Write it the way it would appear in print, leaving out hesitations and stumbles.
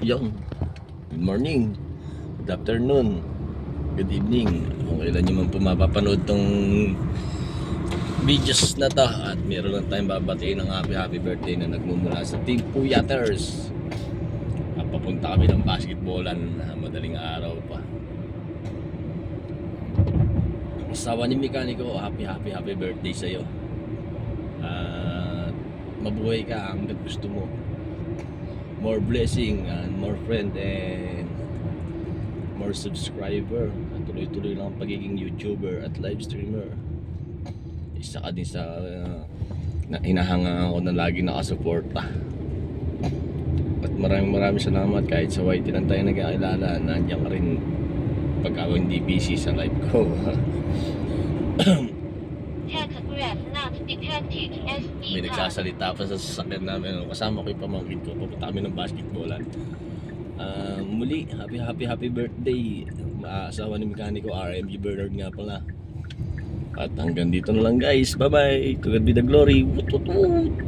Yung, good morning, good afternoon, good evening. Kung kailan nyo man po mapapanood tong videos na to. At meron lang tayong babatiin ng happy birthday na nagmumula sa Team Puyaters. Papunta kami ng basketballan madaling araw pa. Asawa ni Mekaniko, happy birthday sa'yo. Mabuhay ka hanggang gusto mo. More blessing and more friend and more subscriber. At tuloy-tuloy lang ang pagiging YouTuber at live streamer. Isa ka din sa hinahanga ako na lagi nakasuporta. At maraming salamat kahit sa YT lang tayo nagkakilala. Nandiyan ka rin pag ako hindi busy sa live ko. May nagsasalita pa sa sasakyan namin. Kasama ko yung pamangkin ko. Papunta kami ng basketballan. Muli, happy birthday. Asawa ni Mekaniko, RMG Bernard nga pala. At hanggang dito na lang guys. Bye bye. To God be the glory. Wut, wut, wut.